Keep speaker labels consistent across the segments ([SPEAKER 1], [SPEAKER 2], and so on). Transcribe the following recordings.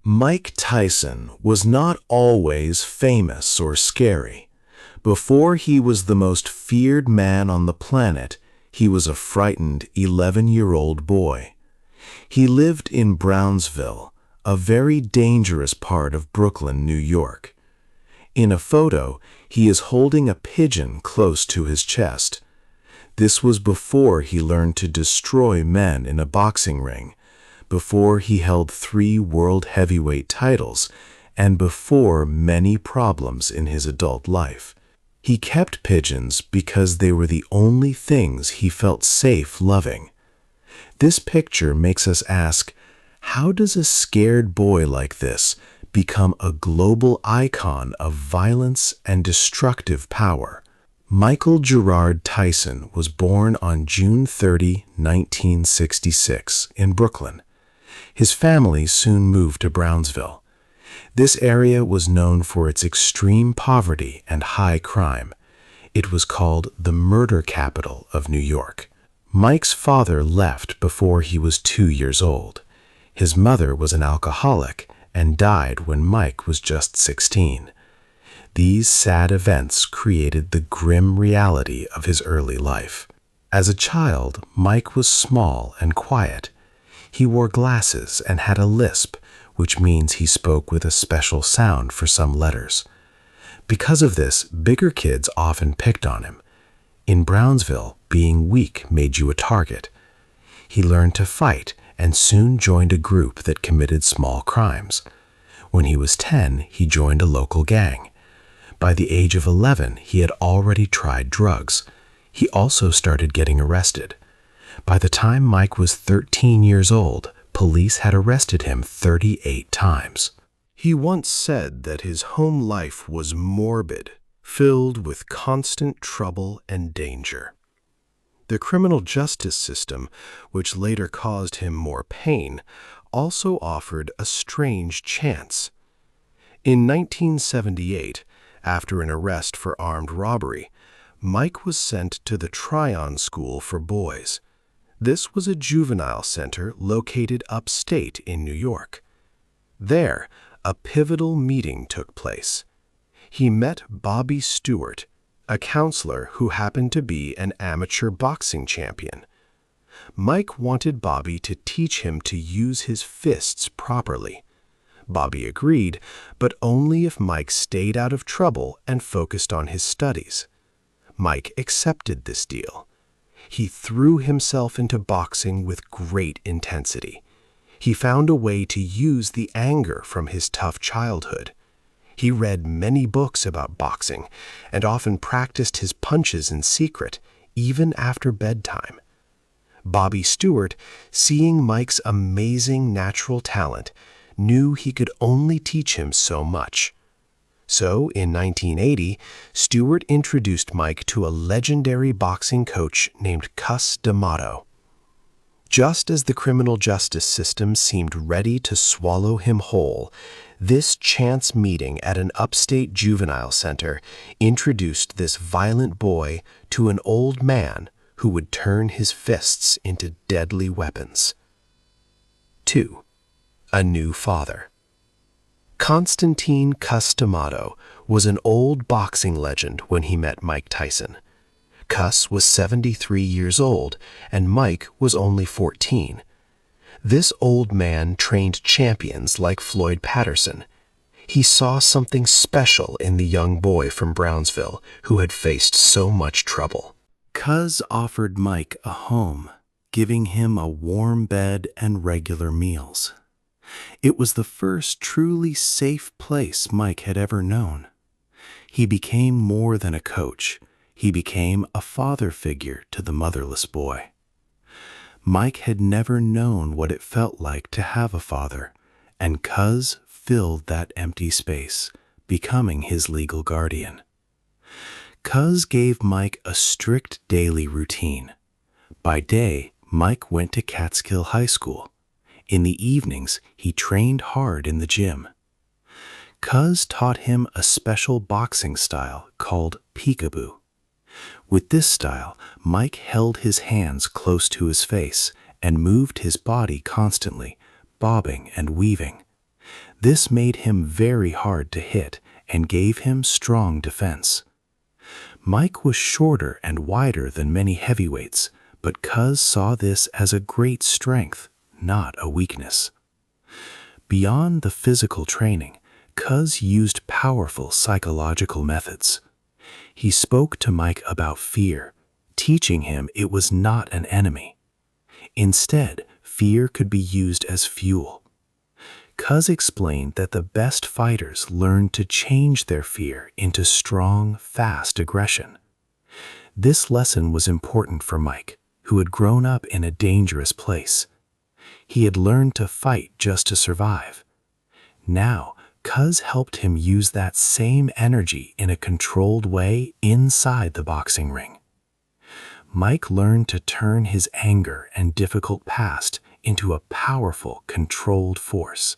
[SPEAKER 1] Mike Tyson was not always famous or scary. Before he was the most feared man on the planet, he was a frightened 11-year-old boy. He lived in Brownsville, a very dangerous part of Brooklyn, New York. In a photo, he is holding a pigeon close to his chest. This was before he learned to destroy men in a boxing ring, before he held 3 world heavyweight titles, and before many problems in his adult life. He kept pigeons because they were the only things he felt safe loving. This picture makes us ask, how does a scared boy like this become a global icon of violence and destructive power? Michael Gerard Tyson was born on June 30, 1966, in Brooklyn. His family soon moved to Brownsville. This area was known for its extreme poverty and high crime. It was called the murder capital of New York. Mike's father left before he was 2 years old. His mother was an alcoholic and died when Mike was just 16. These sad events created the grim reality of his early life. As a child, Mike was small and quiet. He wore glasses and had a lisp, which means he spoke with a special sound for some letters. Because of this, bigger kids often picked on him. In Brownsville, being weak made you a target. He learned to fight and soon joined a group that committed small crimes. When he was 10, he joined a local gang. By the age of 11, he had already tried drugs. He also started getting arrested. By the time Mike was 13 years old, police had arrested him 38 times. He once said that his home life was morbid, filled with constant trouble and danger. The criminal justice system, which later caused him more pain, also offered a strange chance. In 1978, after an arrest for armed robbery, Mike was sent to the Tryon School for Boys. This was a juvenile center located upstate in New York. There, a pivotal meeting took place. He met Bobby Stewart, a counselor who happened to be an amateur boxing champion. Mike wanted Bobby to teach him to use his fists properly. Bobby agreed, but only if Mike stayed out of trouble and focused on his studies. Mike accepted this deal. He threw himself into boxing with great intensity. He found a way to use the anger from his tough childhood. He read many books about boxing and often practiced his punches in secret, even after bedtime. Bobby Stewart, seeing Mike's amazing natural talent, knew he could only teach him so much. So, in 1980, Stewart introduced Mike to a legendary boxing coach named Cus D'Amato. Just as the criminal justice system seemed ready to swallow him whole, this chance meeting at an upstate juvenile center introduced this violent boy to an old man who would turn his fists into deadly weapons. 2. A new father. Constantine Cus D'Amato was an old boxing legend when he met Mike Tyson. Cus was 73 years old, and Mike was only 14. This old man trained champions like Floyd Patterson. He saw something special in the young boy from Brownsville who had faced so much trouble. Cus offered Mike a home, giving him a warm bed and regular meals. It was the first truly safe place Mike had ever known. He became more than a coach. He became a father figure to the motherless boy. Mike had never known what it felt like to have a father, and Cus filled that empty space, becoming his legal guardian. Cus gave Mike a strict daily routine. By day, Mike went to Catskill High School. In the evenings, he trained hard in the gym. Cus taught him a special boxing style called peekaboo. With this style, Mike held his hands close to his face and moved his body constantly, bobbing and weaving. This made him very hard to hit and gave him strong defense. Mike was shorter and wider than many heavyweights, but Cus saw this as a great strength, not a weakness. Beyond the physical training, Cus used powerful psychological methods. He spoke to Mike about fear, teaching him it was not an enemy. Instead, fear could be used as fuel. Cus explained that the best fighters learn to change their fear into strong, fast aggression. This lesson was important for Mike, who had grown up in a dangerous place. He had learned to fight just to survive. Now, Cus helped him use that same energy in a controlled way inside the boxing ring. Mike learned to turn his anger and difficult past into a powerful, controlled force.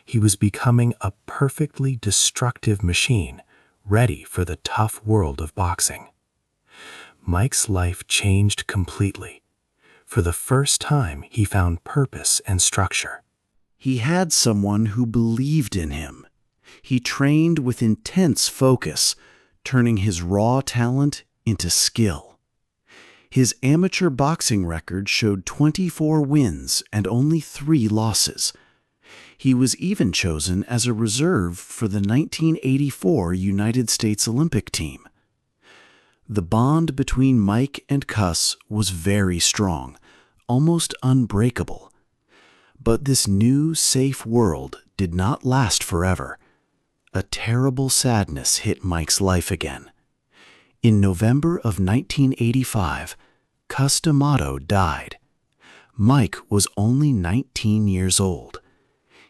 [SPEAKER 1] He was becoming a perfectly destructive machine, ready for the tough world of boxing. Mike's life changed completely. For the first time, he found purpose and structure.
[SPEAKER 2] He had someone who believed in him. He trained with intense focus, turning his raw talent into skill. His amateur boxing record showed 24 wins and only 3 losses. He was even chosen as a reserve for the 1984 United States Olympic team. The bond between Mike and Cus was very strong, almost unbreakable. But this new, safe world did not last forever. A terrible sadness hit Mike's life again. In November of 1985, Cus D'Amato died. Mike was only 19 years old.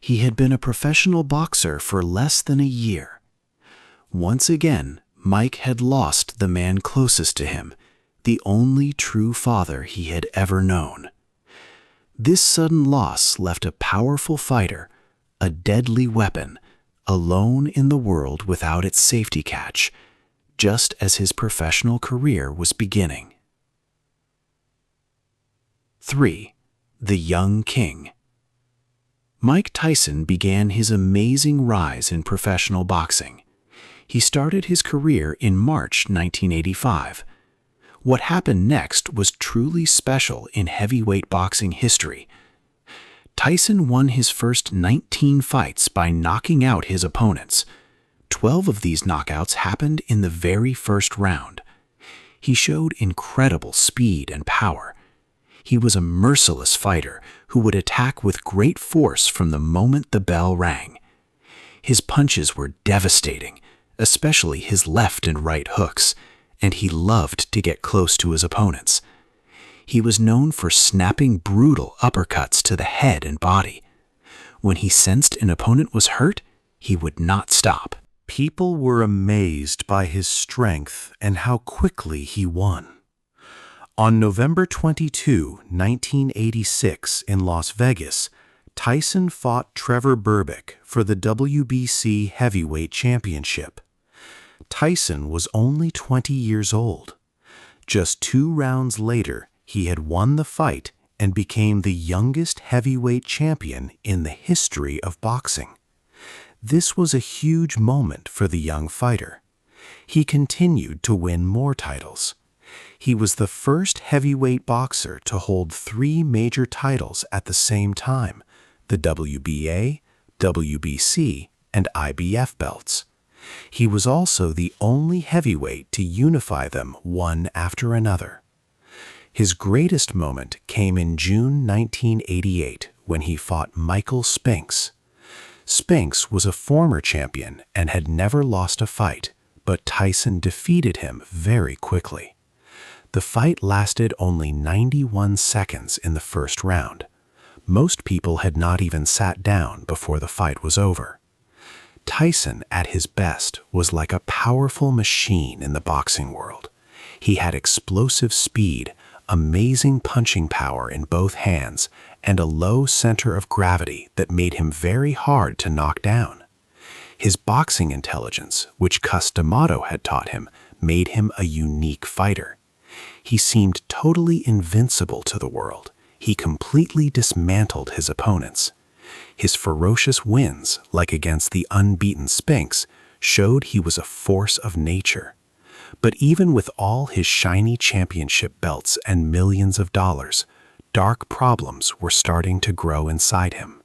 [SPEAKER 2] He had been a professional boxer for less than a year. Once again, Mike had lost the man closest to him, the only true father he had ever known. This sudden loss left a powerful fighter, a deadly weapon, alone in the world without its safety catch, just as his professional career was beginning. 3. The Young King. Mike Tyson began his amazing rise in professional boxing. He started his career in March 1985. What happened next was truly special in heavyweight boxing history. Tyson won his first 19 fights by knocking out his opponents. 12 of these knockouts happened in the very first round. He showed incredible speed and power. He was a merciless fighter who would attack with great force from the moment the bell rang. His punches were devastating, especially his left and right hooks, and he loved to get close to his opponents. He was known for snapping brutal uppercuts to the head and body. When he sensed an opponent was hurt, he would not stop.
[SPEAKER 1] People were amazed by his strength and how quickly he won. On November 22, 1986, in Las Vegas, Tyson fought Trevor Verbit for the WBC Heavyweight Championship. Tyson was only 20 years old. Just 2 rounds later, he had won the fight and became the youngest heavyweight champion in the history of boxing. This was a huge moment for the young fighter. He continued to win more titles. He was the first heavyweight boxer to hold 3 major titles at the same time, the WBA, WBC, and IBF belts. He was also the only heavyweight to unify them one after another. His greatest moment came in June 1988 when he fought Michael Spinks. Spinks was a former champion and had never lost a fight, but Tyson defeated him very quickly. The fight lasted only 91 seconds in the first round. Most people had not even sat down before the fight was over. Tyson, at his best, was like a powerful machine in the boxing world. He had explosive speed, amazing punching power in both hands, and a low center of gravity that made him very hard to knock down. His boxing intelligence, which Cus D'Amato had taught him, made him a unique fighter. He seemed totally invincible to the world. He completely dismantled his opponents.
[SPEAKER 3] His ferocious wins, like against the unbeaten Sphinx, showed he was a force of nature. But even with all his shiny championship belts and millions of dollars, dark problems were starting to grow inside him.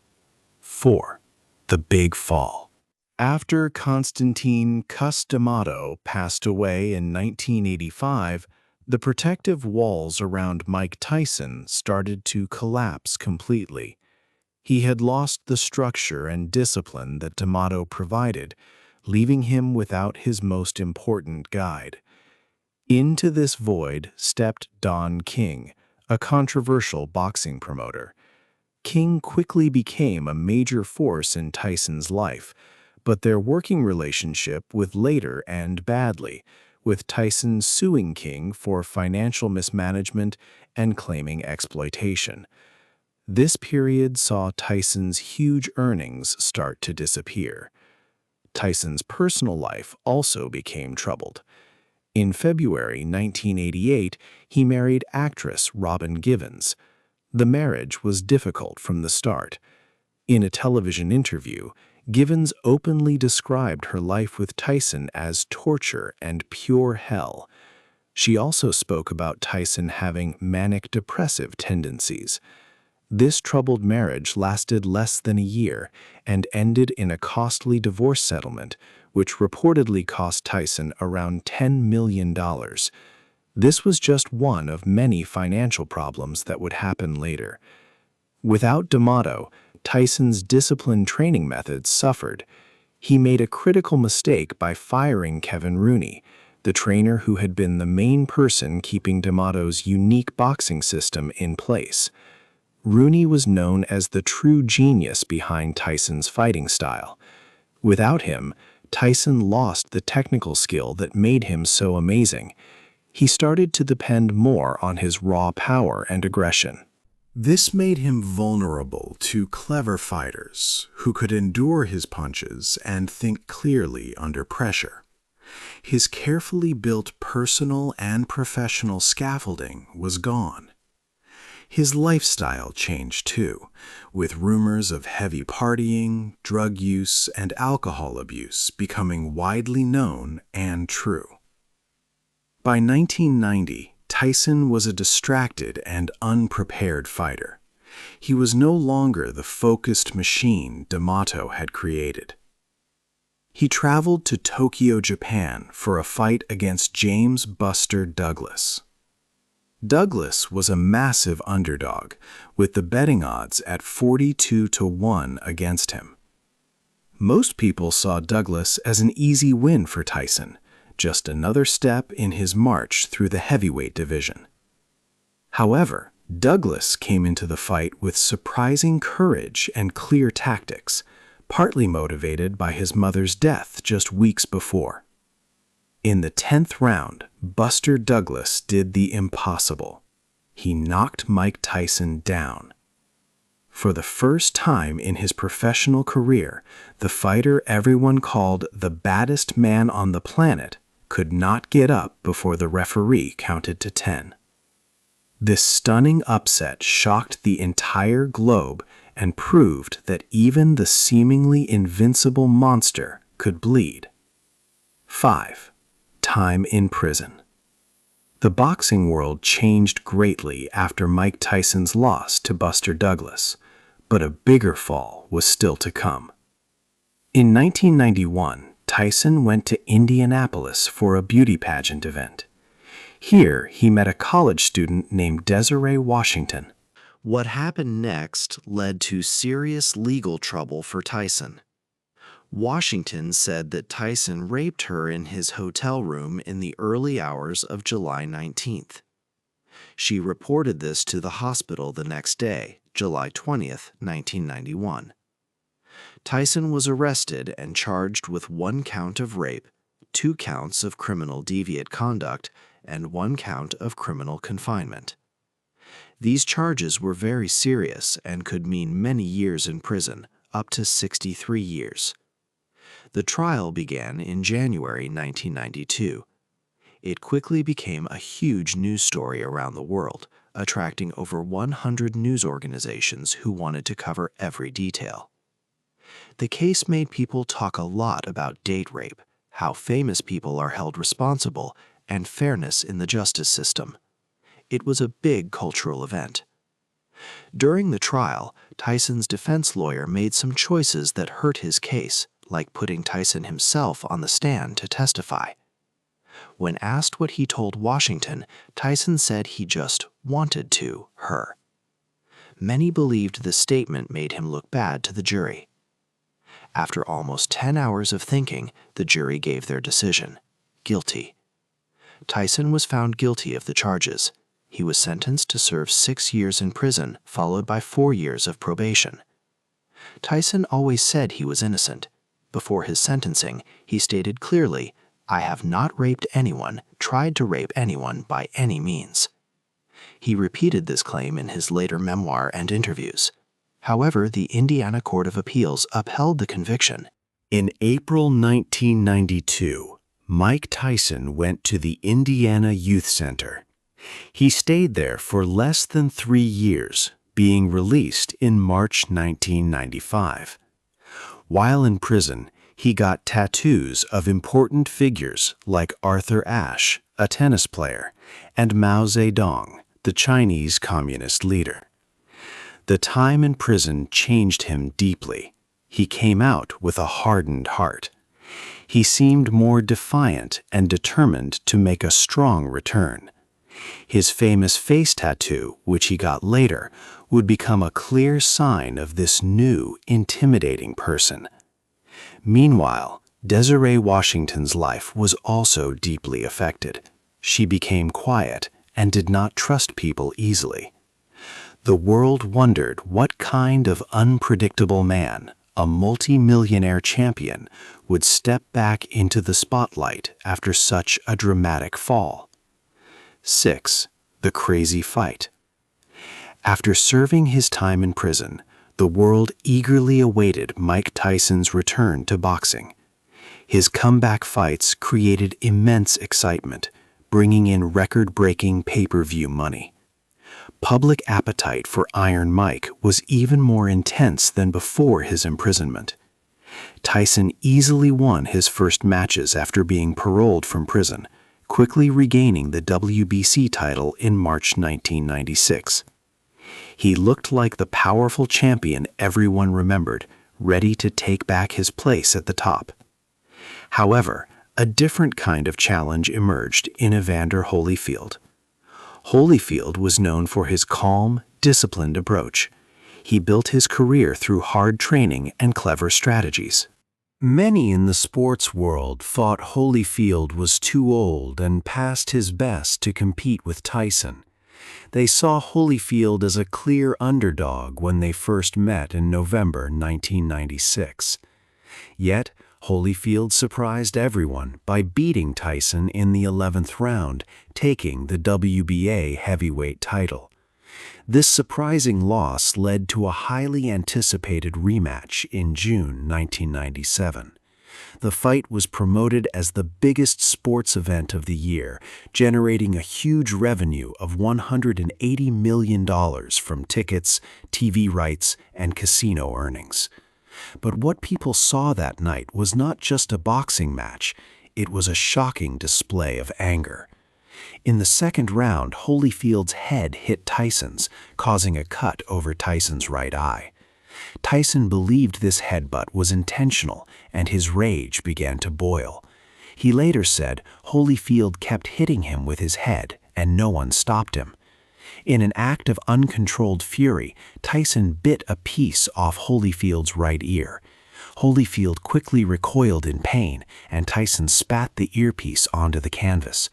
[SPEAKER 3] 4. The Big Fall.
[SPEAKER 2] After Constantine Cus D'Amato passed away in 1985, the protective walls around Mike Tyson started to collapse completely. He had lost the structure and discipline that D'Amato provided, leaving him without his most important guide. Into this void stepped Don King, a controversial boxing promoter. King quickly became a major force in Tyson's life, but their working relationship would later end badly, with Tyson suing King for financial mismanagement and claiming exploitation. This period saw Tyson's huge earnings start to disappear. Tyson's personal life also became troubled. In February 1988, he married actress Robin Givens. The marriage was difficult from the start. In a television interview, Givens openly described her life with Tyson as torture and pure hell. She also spoke about Tyson having manic-depressive tendencies. This troubled marriage lasted less than a year and ended in a costly divorce settlement, which reportedly cost Tyson around $10 million. This was just one of many financial problems that would happen later. Without D'Amato, Tyson's disciplined training methods suffered. He made a critical mistake by firing Kevin Rooney, the trainer who had been the main person keeping D'Amato's unique boxing system in place. Rooney was known as the true genius behind Tyson's fighting style. Without him, Tyson lost the technical skill that made him so amazing. He started to depend more on his raw power and aggression.
[SPEAKER 1] This made him vulnerable to clever fighters who could endure his punches and think clearly under pressure. His carefully built personal and professional scaffolding was gone. His lifestyle changed too, with rumors of heavy partying, drug use, and alcohol abuse becoming widely known and true. By 1990, Tyson was a distracted and unprepared fighter. He was no longer the focused machine D'Amato had created. He traveled to Tokyo, Japan for a fight against James "Buster" Douglas. Douglas was a massive underdog, with the betting odds at 42-1 against him. Most people saw Douglas as an easy win for Tyson, just another step in his march through the heavyweight division. However, Douglas came into the fight with surprising courage and clear tactics, partly motivated by his mother's death just weeks before. In the 10th round, Buster Douglas did the impossible. He knocked Mike Tyson down. For the first time in his professional career, the fighter everyone called the baddest man on the planet could not get up before the referee counted to 10. This stunning upset shocked the entire globe and proved that even the seemingly invincible monster could bleed. 5. Time in prison. The boxing world changed greatly after Mike Tyson's loss to Buster Douglas, but a bigger fall was still to come. In 1991, Tyson went to Indianapolis for a beauty pageant event. Here, he met a college student named Desiree Washington.
[SPEAKER 2] What happened next led to serious legal trouble for Tyson. Washington said that Tyson raped her in his hotel room in the early hours of July 19th. She reported this to the hospital the next day, July 20th, 1991. Tyson was arrested and charged with 1 count of rape, 2 counts of criminal deviant conduct, and 1 count of criminal confinement. These charges were very serious and could mean many years in prison, up to 63 years. The trial began in January 1992. It quickly became a huge news story around the world, attracting over 100 news organizations who wanted to cover every detail. The case made people talk a lot about date rape, how famous people are held responsible, and fairness in the justice system. It was a big cultural event. During the trial, Tyson's defense lawyer made some choices that hurt his case, like putting Tyson himself on the stand to testify. When asked what he told Washington, Tyson said he just wanted to her. Many believed this statement made him look bad to the jury. After almost 10 hours of thinking, the jury gave their decision: guilty. Tyson was found guilty of the charges. He was sentenced to serve 6 years in prison, followed by 4 years of probation. Tyson always said he was innocent. Before his sentencing, he stated clearly, "I have not raped anyone, tried to rape anyone by any means." He repeated this claim in his later memoir and interviews. However, the Indiana Court of Appeals upheld the conviction.
[SPEAKER 1] In April 1992, Mike Tyson went to the Indiana Youth Center. He stayed there for less than 3 years, being released in March 1995. While in prison, he got tattoos of important figures like Arthur Ashe, a tennis player, and Mao Zedong, the Chinese communist leader. The time in prison changed him deeply. He came out with a hardened heart. He seemed more defiant and determined to make a strong return. His famous face tattoo, which he got later, would become a clear sign of this new, intimidating person. Meanwhile, Desiree Washington's life was also deeply affected. She became quiet and did not trust people easily. The world wondered what kind of unpredictable man, a multi-millionaire champion, would step back into the spotlight after such a dramatic fall. 6. The crazy fight. After serving his time in prison, the world eagerly awaited Mike Tyson's return to boxing. His comeback fights created immense excitement, bringing in record-breaking pay-per-view money. Public appetite for Iron Mike was even more intense than before his imprisonment. Tyson easily won his first matches after being paroled from prison, quickly regaining the WBC title in March 1996. He looked like the powerful champion everyone remembered, ready to take back his place at the top. However, a different kind of challenge emerged in Evander Holyfield. Holyfield was known for his calm, disciplined approach. He built his career through hard training and clever strategies. Many in the sports world thought Holyfield was too old and past his best to compete with Tyson. They saw Holyfield as a clear underdog when they first met in November 1996. Yet, Holyfield surprised everyone by beating Tyson in the 11th round, taking the WBA heavyweight title. This surprising loss led to a highly anticipated rematch in June 1997. The fight was promoted as the biggest sports event of the year, generating a huge revenue of $180 million from tickets, TV rights, and casino earnings. But what people saw that night was not just a boxing match, it was a shocking display of anger. In the second round, Holyfield's head hit Tyson's, causing a cut over Tyson's right eye. Tyson believed this headbutt was intentional, and his rage began to boil. He later said Holyfield kept hitting him with his head, and no one stopped him. In an act of uncontrolled fury, Tyson bit a piece off Holyfield's right ear. Holyfield quickly recoiled in pain, and Tyson spat the earpiece onto the canvas.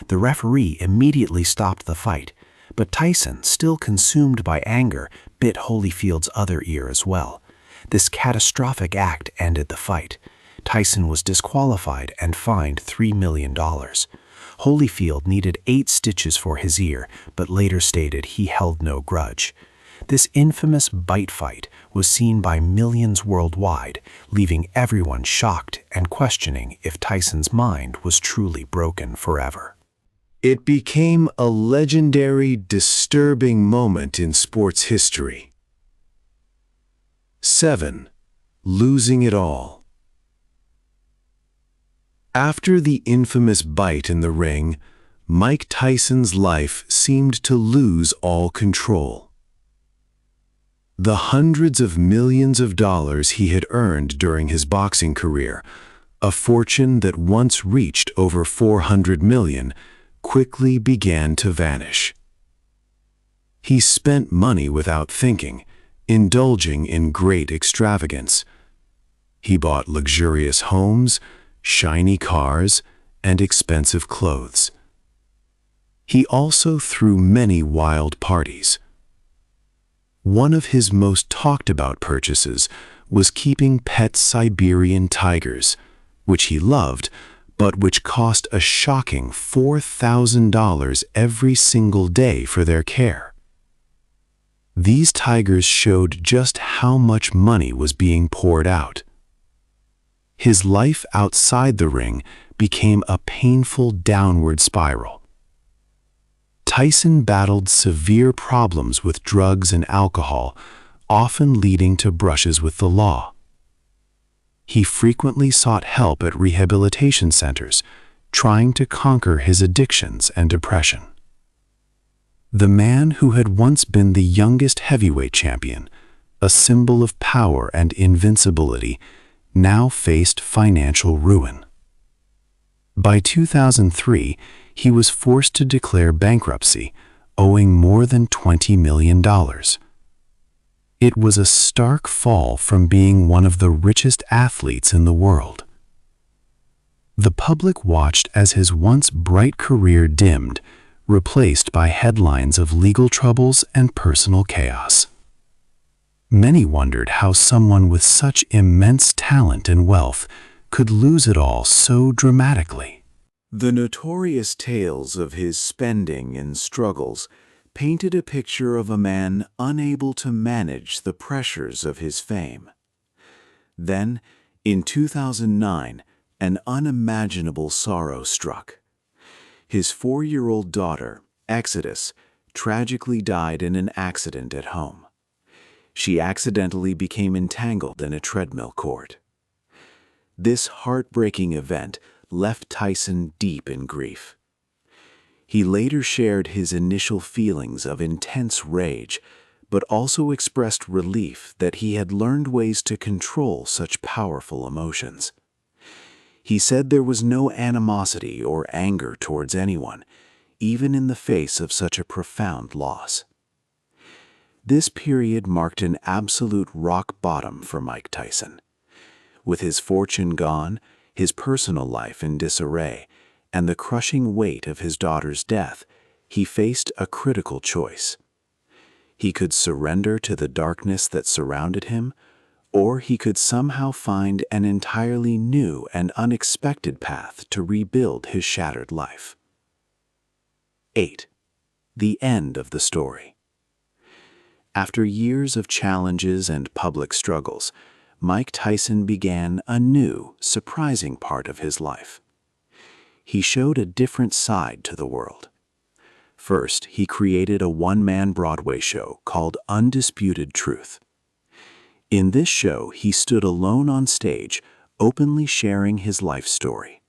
[SPEAKER 1] The referee immediately stopped the fight, but Tyson, still consumed by anger, bit Holyfield's other ear as well. This catastrophic act ended the fight. Tyson was disqualified and fined $3 million. Holyfield needed 8 stitches for his ear, but later stated he held no grudge. This infamous bite fight was seen by millions worldwide, leaving everyone shocked and questioning if Tyson's mind was truly broken forever. It became a legendary, disturbing moment in sports history. 7. Losing it all. After the infamous bite in the ring, Mike Tyson's life seemed to lose all control. The hundreds of millions of dollars he had earned during his boxing career, a fortune that once reached over $400 million, quickly began to vanish. He spent money without thinking, indulging in great extravagance. He bought luxurious homes, shiny cars, and expensive clothes. He also threw many wild parties. One of his most talked about purchases was keeping pet Siberian tigers, which he loved, but which cost a shocking $4,000 every single day for their care. These tigers showed just how much money was being poured out. His life outside the ring became a painful downward spiral. Tyson battled severe problems with drugs and alcohol, often leading to brushes with the law. He frequently sought help at rehabilitation centers, trying to conquer his addictions and depression. The man who had once been the youngest heavyweight champion, a symbol of power and invincibility, now faced financial ruin. By 2003, he was forced to declare bankruptcy, owing more than $20 million. It was a stark fall from being one of the richest athletes in the world. The public watched as his once bright career dimmed, replaced by headlines of legal troubles and personal chaos. Many wondered how someone with such immense talent and wealth could lose it all so dramatically.
[SPEAKER 2] The notorious tales of his spending and struggles painted a picture of a man unable to manage the pressures of his fame. Then, in 2009, an unimaginable sorrow struck. His 4-year-old daughter, Exodus, tragically died in an accident at home. She accidentally became entangled in a treadmill cord. This heartbreaking event left Tyson deep in grief. He later shared his initial feelings of intense rage, but also expressed relief that he had learned ways to control such powerful emotions. He said there was no animosity or anger towards anyone, even in the face of such a profound loss. This period marked an absolute rock bottom for Mike Tyson. With his fortune gone, his personal life in disarray, and the crushing weight of his daughter's death, he faced a critical choice. He could surrender to the darkness that surrounded him, or he could somehow find an entirely new and unexpected path to rebuild his shattered life. 8. The end of the story. After years of challenges and public struggles, Mike Tyson began a new, surprising part of his life. He showed a different side to the world. First, he created a one-man Broadway show called Undisputed Truth. In this show, he stood alone on stage, openly sharing his life story.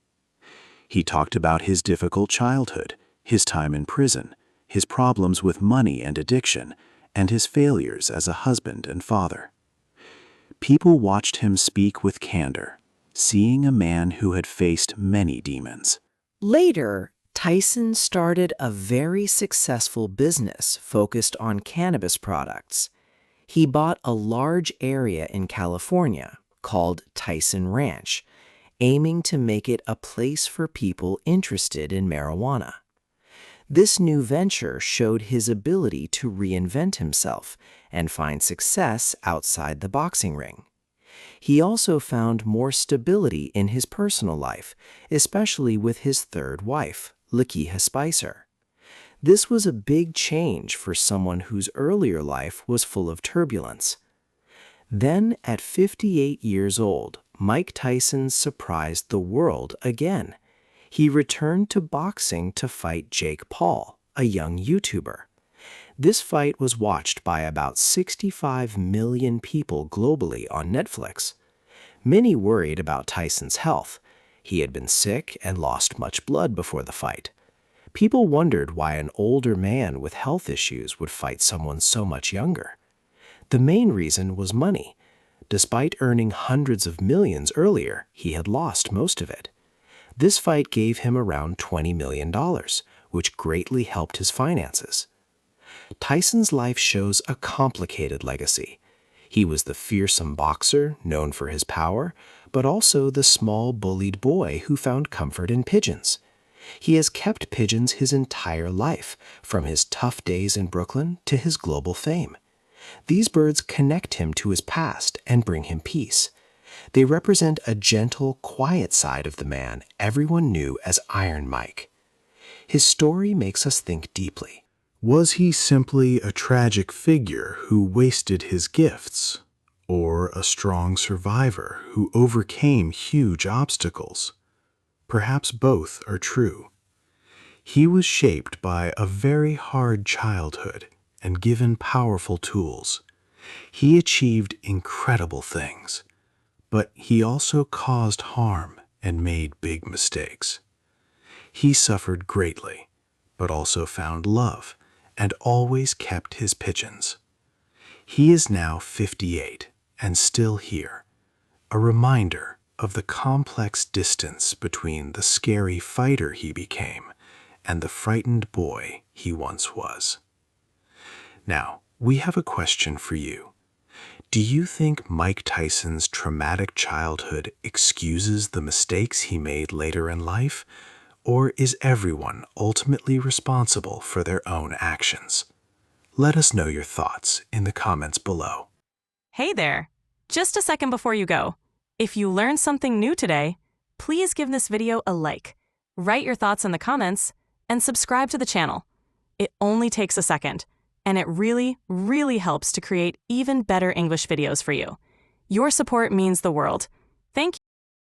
[SPEAKER 2] He talked about his difficult childhood, his time in prison, his problems with money and addiction, and his failures as a husband and father. People watched him speak with candor, seeing a man who had faced many demons.
[SPEAKER 4] Later, Tyson started a very successful business focused on cannabis products. He bought a large area in California called Tyson Ranch, aiming to make it a place for people interested in marijuana. This new venture showed his ability to reinvent himself and find success outside the boxing ring. He also found more stability in his personal life, especially with his third wife, Lakeisha Spicer. This was a big change for someone whose earlier life was full of turbulence. Then, at 58 years old, Mike Tyson surprised the world again. He returned to boxing to fight Jake Paul, a young YouTuber. This fight was watched by about 65 million people globally on Netflix. Many worried about Tyson's health. He had been sick and lost much blood before the fight. People wondered why an older man with health issues would fight someone so much younger. The main reason was money. Despite earning hundreds of millions earlier, he had lost most of it. This fight gave him around $20 million, which greatly helped his finances. Tyson's life shows a complicated legacy. He was the fearsome boxer, known for his power, but also the small bullied boy who found comfort in pigeons. He has kept pigeons his entire life, from his tough days in Brooklyn to his global fame. These birds connect him to his past and bring him peace. They represent a gentle, quiet side of the man everyone knew as Iron Mike. His story makes us think deeply.
[SPEAKER 1] Was he simply a tragic figure who wasted his gifts, or a strong survivor who overcame huge obstacles? Perhaps both are true. He was shaped by a very hard childhood and given powerful tools. He achieved incredible things, but he also caused harm and made big mistakes. He suffered greatly, but also found love and always kept his pigeons. He is now 58 and still here, a reminder of the complex distance between the scary fighter he became and the frightened boy he once was. Now, we have a question for you. Do you think Mike Tyson's traumatic childhood excuses the mistakes he made later in life, or is everyone ultimately responsible for their own actions? Let us know your thoughts in the comments below.
[SPEAKER 5] Hey there! Just a second before you go. If you learned something new today, please give this video a like, write your thoughts in the comments, and subscribe to the channel. It only takes a second, and it really, really helps to create even better English videos for you. Your support means the world.